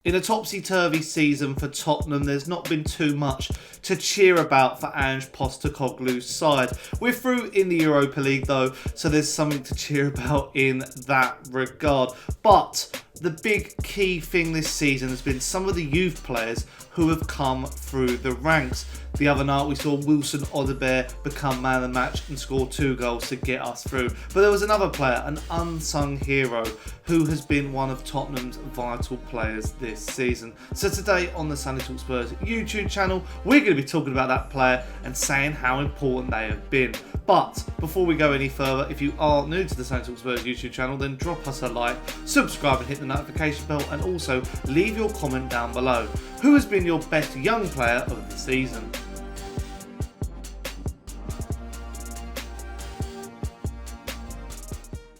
In a topsy-turvy season for Tottenham, there's not been too much to cheer about for Ange Postecoglou's side. We're through in the Europa League though, so there's something to cheer about in that regard. But the big key thing this season has been some of the youth players who have come through the ranks. The other night we saw Wilson Odobert become man of the match and score 2 goals to get us through. But there was another player, an unsung hero, who has been one of Tottenham's vital players this season. So today on the Sunday Talk Spurs YouTube channel, we're going to be talking about that player and saying how important they have been. But before we go any further, if you are new to the Sunday Talk Spurs YouTube channel, then drop us a like, subscribe and hit the notification bell, and also leave your comment down below. Who has been your best young player of the season?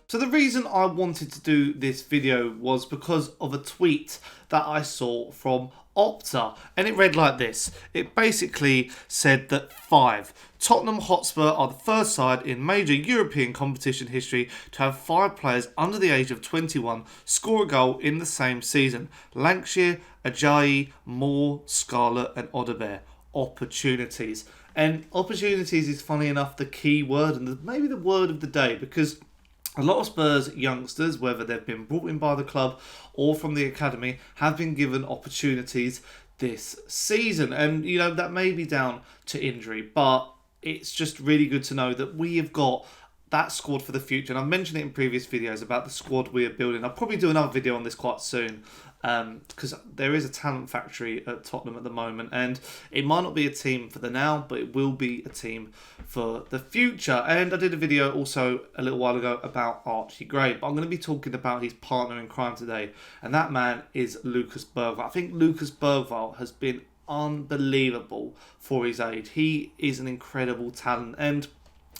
So the reason I wanted to do this video was because of a tweet that I saw from Opta, and it read like this. It basically said that 5. Tottenham Hotspur are the first side in major European competition history to have 5 players under the age of 21 score a goal in the same season. Lancashire, Ajayi, Moore, Scarlett and Odobert. Opportunities. And opportunities is, funny enough, the key word and maybe the word of the day, because a lot of Spurs youngsters, whether they've been brought in by the club or from the academy, have been given opportunities this season. And, you know, that may be down to injury, but it's just really good to know that we have got that squad for the future. And I've mentioned it in previous videos about the squad we are building. I'll probably do another video on this quite soon, because there is a talent factory at Tottenham at the moment, and it might not be a team for the now, but it will be a team for the future. And I did a video also a little while ago about Archie Gray, but I'm going to be talking about his partner in crime today, and that man is Lucas Bergvall. I think Lucas Bergvall has been unbelievable for his age. He is an incredible talent, and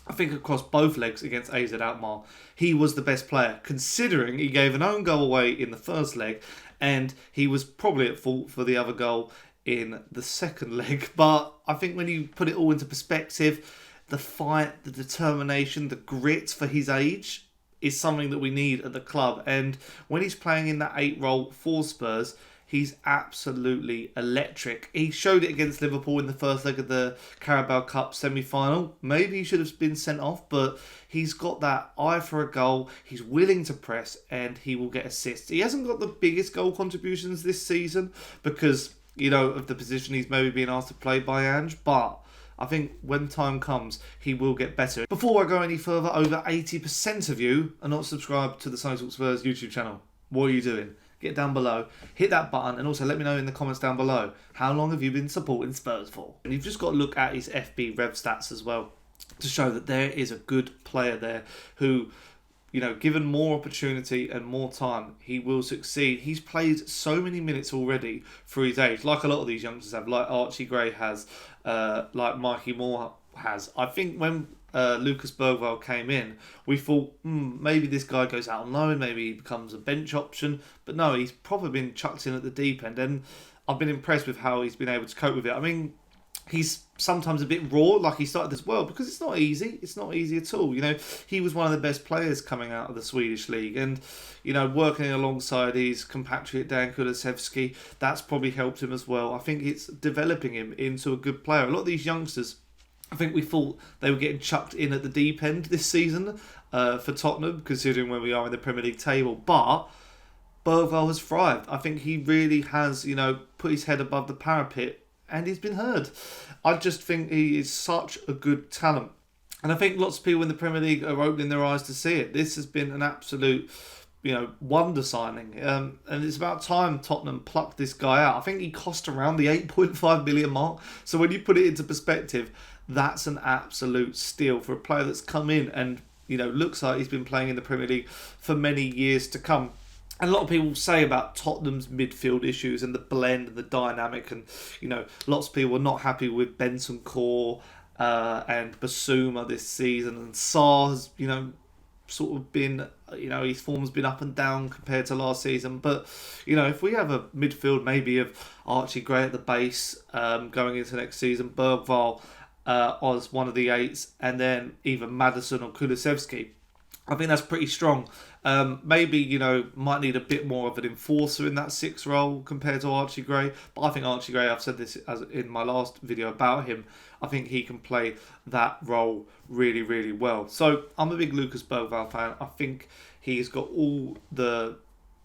I think across both legs against AZ Alkmaar, he was the best player, considering he gave an own goal away in the first leg, and he was probably at fault for the other goal in the second leg. But I think when you put it all into perspective, the fight, the determination, the grit for his age is something that we need at the club. And when he's playing in that 8 role for Spurs, he's absolutely electric. He showed it against Liverpool in the first leg of the Carabao Cup semi-final. Maybe he should have been sent off, but he's got that eye for a goal. He's willing to press, and he will get assists. He hasn't got the biggest goal contributions this season because, you know, of the position he's maybe being asked to play by Ange, but I think when time comes, he will get better. Before I go any further, over 80% of you are not subscribed to the Sunday Talk Spurs YouTube channel. What are you doing? Get down below, hit that button, and also let me know in the comments down below, how long have you been supporting Spurs for? And you've just got to look at his FB Rev stats as well to show that there is a good player there who, you know, given more opportunity and more time, he will succeed. He's played so many minutes already for his age, like a lot of these youngsters have, like Archie Gray has, like Mikey Moore has. I think when Lucas Bergvall came in, we thought maybe this guy goes out on loan, maybe he becomes a bench option, but no, he's probably been chucked in at the deep end, and I've been impressed with how he's been able to cope with it. I mean, he's sometimes a bit raw, like he started as well, because it's not easy. It's not easy at all. You know, he was one of the best players coming out of the Swedish league, and, you know, working alongside his compatriot Dejan Kulusevski, that's probably helped him as well. I think it's developing him into a good player. A lot of these youngsters, I think we thought they were getting chucked in at the deep end this season for Tottenham, considering where we are in the Premier League table. But Bergvall has thrived. I think he really has, you know, put his head above the parapet, and he's been heard. I just think he is such a good talent. And I think lots of people in the Premier League are opening their eyes to see it. This has been an absolute, you know, wonder signing. And it's about time Tottenham plucked this guy out. I think he cost around the 8.5 million mark. So when you put it into perspective, that's an absolute steal for a player that's come in and, you know, looks like he's been playing in the Premier League for many years to come. And a lot of people say about Tottenham's midfield issues and the blend and the dynamic, and, you know, lots of people are not happy with Bentancur and Basuma this season, and Sarr has, you know, sort of been, you know, his form's been up and down compared to last season. But, you know, if we have a midfield maybe of Archie Gray at the base going into next season, Bergvall as one of the 8s, and then either Maddison or Kulusevski, I think that's pretty strong. Maybe, you know, might need a bit more of an enforcer in that 6 role compared to Archie Gray. But I think Archie Gray, I've said this as in my last video about him, I think he can play that role really, really well. So I'm a big Lucas Bergvall fan. I think he's got all the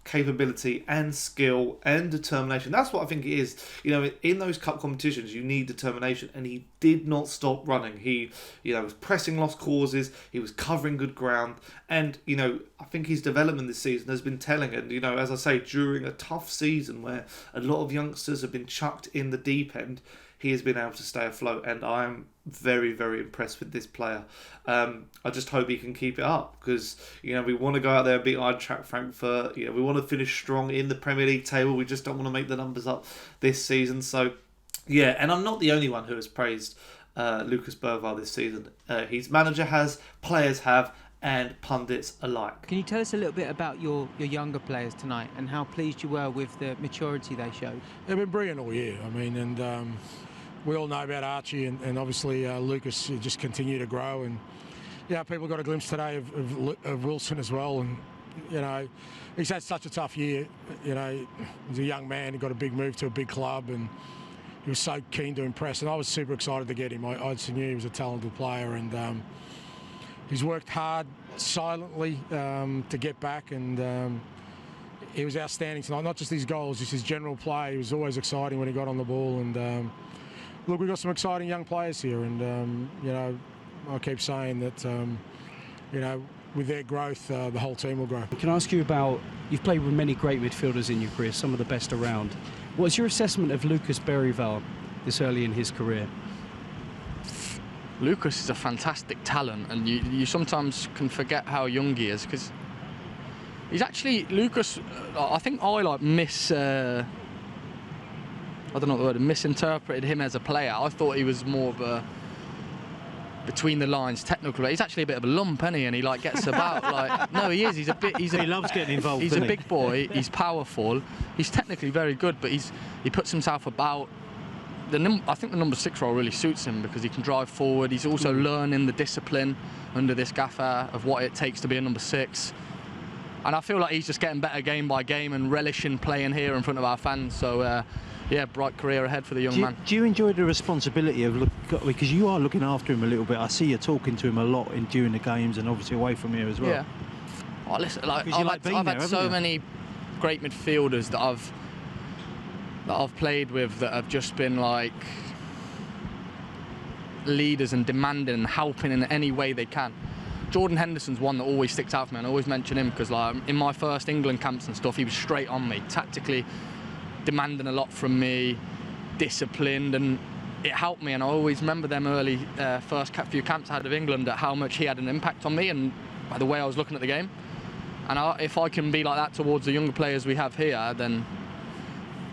capability and skill and determination. That's what I think it is. You know, in those cup competitions, you need determination, and he did not stop running. He, you know, was pressing lost causes. He was covering good ground, and you know, I think his development this season has been telling. And you know, as I say, during a tough season where a lot of youngsters have been chucked in the deep end, he has been able to stay afloat, and I'm very, very impressed with this player. I just hope he can keep it up, because you know, we want to go out there and beat Eintracht Frankfurt. You know, we want to finish strong in the Premier League table. We just don't want to make the numbers up this season. So yeah, and I'm not the only one who has praised Lucas Bergvall this season. His manager has, players have, and pundits alike. Can you tell us a little bit about your younger players tonight and how pleased you were with the maturity they showed? They've been brilliant all year. I mean, and we all know about Archie, and obviously Lucas just continue to grow. And yeah, people got a glimpse today of Wilson as well. And you know, he's had such a tough year. You know, he's a young man. He got a big move to a big club, and he was so keen to impress. And I was super excited to get him. I just knew he was a talented player, and he's worked hard silently to get back, and he was outstanding tonight. Not just his goals, just his general play. He was always exciting when he got on the ball. And look, we've got some exciting young players here, and you know, I keep saying that you know, with their growth, the whole team will grow. Can I ask you about, you've played with many great midfielders in your career, some of the best around. What's your assessment of Lucas Bergvall this early in his career? Lucas is a fantastic talent, and you sometimes can forget how young he is, because he's actually, Lucas, I think I misinterpreted him as a player. I thought he was more of a between the lines technical. He's actually a bit of a lump, isn't he? And he like gets about like, no, he is. He loves getting involved. He's a big boy. He's powerful. He's technically very good, but he puts himself about. I think the number 6 role really suits him, because he can drive forward. He's also learning the discipline under this gaffer of what it takes to be a number 6. And I feel like he's just getting better game by game and relishing playing here in front of our fans. So yeah, bright career ahead for the young man. Do you enjoy the responsibility of because you are looking after him a little bit? I see you talking to him a lot during the games, and obviously away from here as well. Yeah. Oh, listen, like, I've had so many great midfielders that I've played with that have just been like leaders and demanding and helping in any way they can. Jordan Henderson's one that always sticks out for me, and I always mention him because, like, in my first England camps and stuff, he was straight on me, tactically demanding a lot from me, disciplined, and it helped me. And I always remember them early first few camps I had of England, at how much he had an impact on me and by the way I was looking at the game. And if I can be like that towards the younger players we have here, then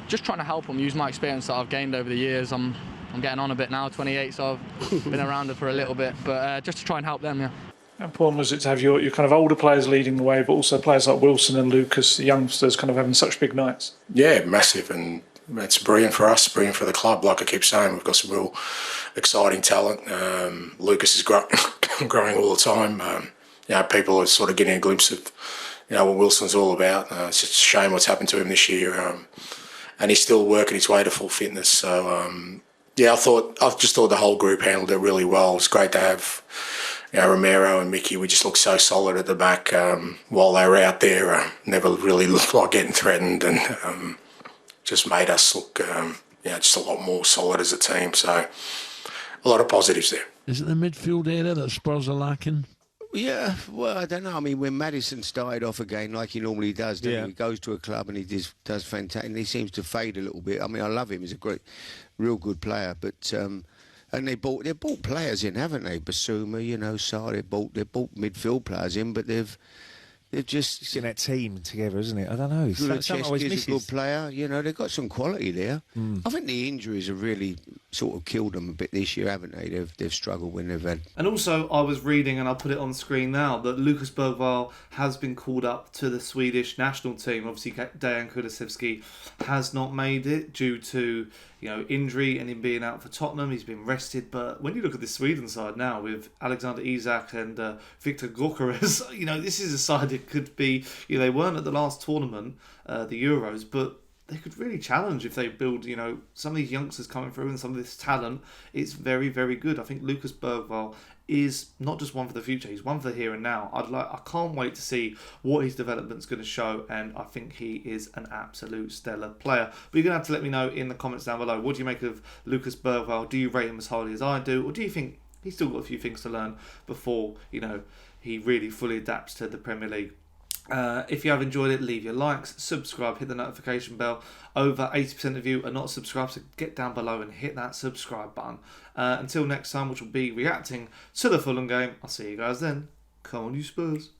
just trying to help them, use my experience that I've gained over the years. I'm getting on a bit now, 28, so I've been around it for a little bit, but just to try and help them, yeah. How important was it to have your kind of older players leading the way, but also players like Wilson and Lucas, the youngsters, kind of having such big nights? Yeah, massive, and it's brilliant for us, brilliant for the club. Like I keep saying, we've got some real exciting talent. Lucas is growing all the time. You know, people are sort of getting a glimpse of, you know, what Wilson's all about. It's just a shame what's happened to him this year, and he's still working his way to full fitness. So yeah, I just thought the whole group handled it really well. It's great to have, you know, Romero and Mickey. We just looked so solid at the back while they were out there. Never really looked like getting threatened, and just made us look, you know, just a lot more solid as a team. So a lot of positives there. Is it the midfield area that Spurs are lacking? Yeah, well, I don't know. I mean, when Maddison started off again like he normally does, he goes to a club and he does fantastic, and he seems to fade a little bit. I mean, I love him. He's a real good player, but and they bought players in, haven't they? Basuma, you know, Sarr. They bought midfield players in, but they've just getting that team together, isn't it? I don't know. Kulusevski is a good player. You know, they've got some quality there. I think the injuries have really sort of killed them a bit this year, haven't they? They've struggled when they've had. And also, I was reading, and I'll put it on screen now, that Lucas Bergvall has been called up to the Swedish national team. Obviously, Dejan Kulusevski has not made it due to injury and him being out for Tottenham. He's been rested. But when you look at the Sweden side now with Alexander Isak and Viktor Gyokeres, this is a side that could be. They weren't at the last tournament, the Euros, but they could really challenge if they build, some of these youngsters coming through and some of this talent. It's very, very good. I think Lucas Bergvall is not just one for the future, he's one for the here and now. I can't wait to see what his development's going to show, and I think he is an absolute stellar player. But you're going to have to let me know in the comments down below, what do you make of Lucas Bergvall? Do you rate him as highly as I do, or do you think he's still got a few things to learn before, he really fully adapts to the Premier League? If you have enjoyed it, leave your likes, subscribe, hit the notification bell. Over 80% of you are not subscribed, so get down below and hit that subscribe button. Until next time, which will be reacting to the Fulham game, I'll see you guys then. Come on, you Spurs.